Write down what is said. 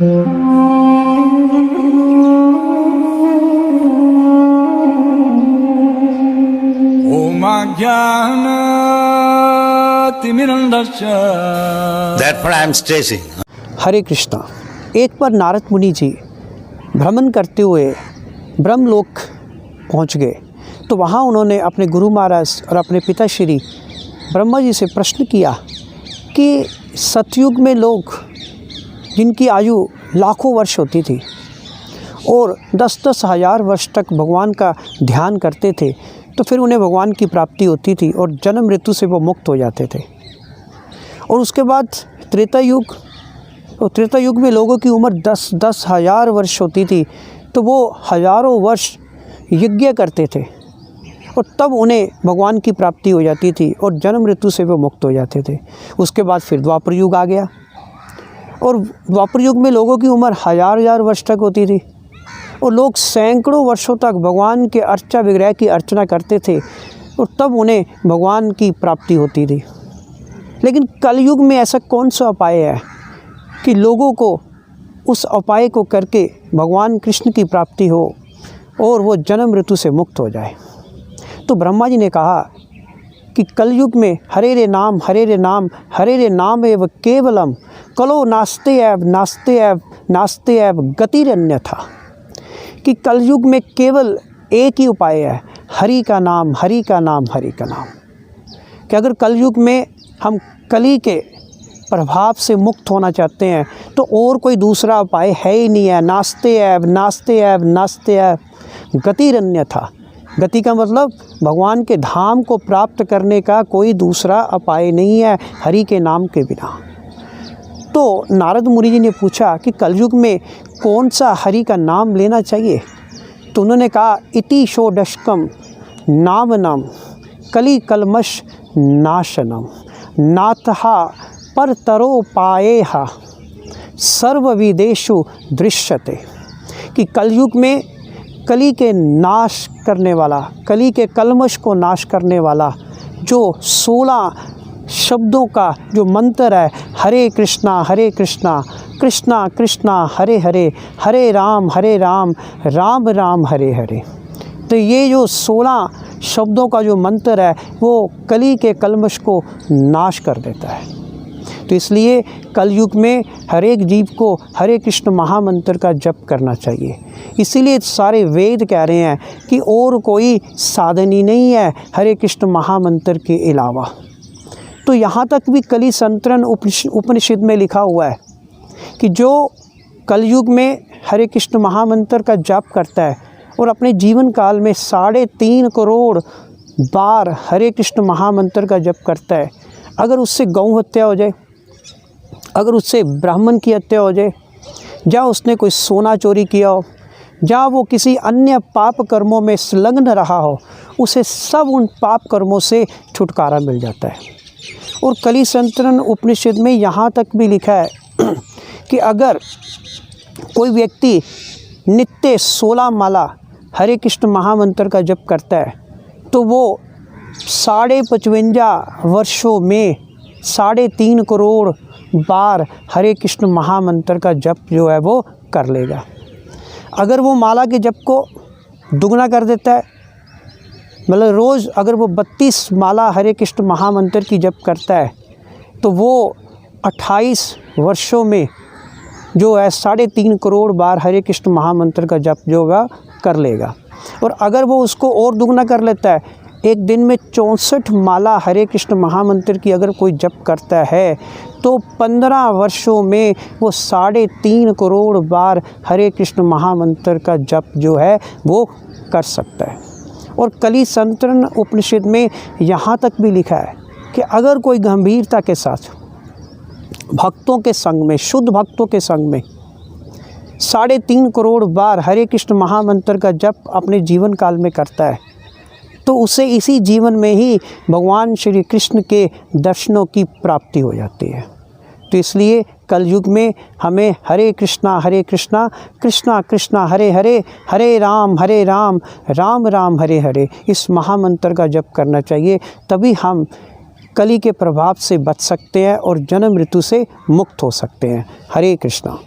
Therefore I am stressing. हरे कृष्णा। एक बार नारद मुनि जी भ्रमण करते हुए ब्रह्मलोक पहुंच गए, तो वहां उन्होंने अपने गुरु महाराज और अपने पिताश्री ब्रह्मा जी से प्रश्न किया कि सतयुग में लोग जिनकी आयु लाखों वर्ष होती थी और 10-10 हज़ार वर्ष तक भगवान का ध्यान करते थे, तो फिर उन्हें भगवान की प्राप्ति होती थी और जन्म मृत्यु से वो मुक्त हो जाते थे। और उसके बाद त्रेता युग, और त्रेता युग में लोगों की उम्र 10-10 हज़ार वर्ष होती थी, तो वो हज़ारों वर्ष यज्ञ करते थे और तब उन्हें भगवान की प्राप्ति हो जाती थी और जन्म मृत्यु से वो मुक्त हो जाते थे। उसके बाद फिर द्वापर युग आ गया और द्वापर युग में लोगों की उम्र हज़ार वर्ष तक होती थी और लोग सैकड़ों वर्षों तक भगवान के अर्चा विग्रह की अर्चना करते थे और तब उन्हें भगवान की प्राप्ति होती थी। लेकिन कलयुग में ऐसा कौन सा उपाय है कि लोगों को उस उपाय को करके भगवान कृष्ण की प्राप्ति हो और वो जन्म मृत्यु से मुक्त हो जाए। तो ब्रह्मा जी ने कहा कि कलयुग में हरे रे नाम हरे रे नाम हरे रे नाम एव केवलम कलो नास्ते एव गतिरन्य था, कि कलयुग में केवल एक ही उपाय है, हरि का नाम हरि का नाम हरि का नाम। कि अगर कलयुग में हम कली के प्रभाव से मुक्त होना चाहते हैं तो और कोई दूसरा उपाय है ही नहीं है। नास्ते एव गतिरन्य था। गति का मतलब भगवान के धाम को प्राप्त करने का कोई दूसरा उपाय नहीं है हरि के नाम के बिना। तो नारद मुनि जी ने पूछा कि कलयुग में कौन सा हरि का नाम लेना चाहिए। तो उन्होंने कहा इति षोडशकम नामनम कली कलमश नाशनम नाथहा परतरोपायेह सर्वविदेशु दृश्यते, कि कलयुग में कली के नाश करने वाला, कली के कलमश को नाश करने वाला जो 16 शब्दों का जो मंत्र है, हरे कृष्णा कृष्णा कृष्णा हरे हरे, हरे राम राम राम हरे हरे। तो ये जो 16 शब्दों का जो मंत्र है वो कली के कलमश को नाश कर देता है। तो इसलिए कलयुग में हर एक जीव को हरे कृष्ण महामंत्र का जप करना चाहिए। इसीलिए सारे वेद कह रहे हैं कि और कोई साधन ही नहीं है हरे कृष्ण महामंत्र के अलावा। तो यहाँ तक भी कली संतरण उपनिषद में लिखा हुआ है कि जो कलयुग में हरे कृष्ण महामंत्र का जप करता है और अपने जीवन काल में 3.5 करोड़ बार हरे कृष्ण महामंत्र का जप करता है, अगर उससे गौ हत्या हो जाए, अगर उससे ब्राह्मण की हत्या हो जाए, या उसने कोई सोना चोरी किया हो, या वो किसी अन्य पाप कर्मों में संलग्न रहा हो, उसे सब उन पाप कर्मों से छुटकारा मिल जाता है। और कली संतरण उपनिषद में यहाँ तक भी लिखा है कि अगर कोई व्यक्ति नित्य 16 माला हरे कृष्ण महामंत्र का जप करता है तो वो 55 वर्षों में 3.5 करोड़ बार हरे कृष्ण महामंत्र का जप जो है वो कर लेगा। अगर वो माला के जप को दुगना कर देता है, मतलब रोज़ अगर वो 32 माला हरे कृष्ण महामंत्र की जप करता है तो वो 28 वर्षों में जो है 3.5 करोड़ बार हरे कृष्ण महामंत्र का जप जो है कर लेगा। और अगर वो उसको और दुगना कर लेता है, एक दिन में 64 माला हरे कृष्ण महामंत्र की अगर कोई जप करता है तो 15 वर्षों में वो 3.5 करोड़ बार हरे कृष्ण महामंत्र का जप जो है वो कर सकता है। और कली संतरण उपनिषद में यहाँ तक भी लिखा है कि अगर कोई गंभीरता के साथ भक्तों के संग में, शुद्ध भक्तों के संग में 3.5 करोड़ बार हरे कृष्ण महामंत्र का जप अपने जीवन काल में करता है तो उसे इसी जीवन में ही भगवान श्री कृष्ण के दर्शनों की प्राप्ति हो जाती है। तो इसलिए कलयुग में हमें हरे कृष्णा कृष्णा कृष्णा हरे हरे, हरे राम राम राम हरे हरे इस महामंत्र का जप करना चाहिए। तभी हम कली के प्रभाव से बच सकते हैं और जन्म मृत्यु से मुक्त हो सकते हैं। हरे कृष्णा।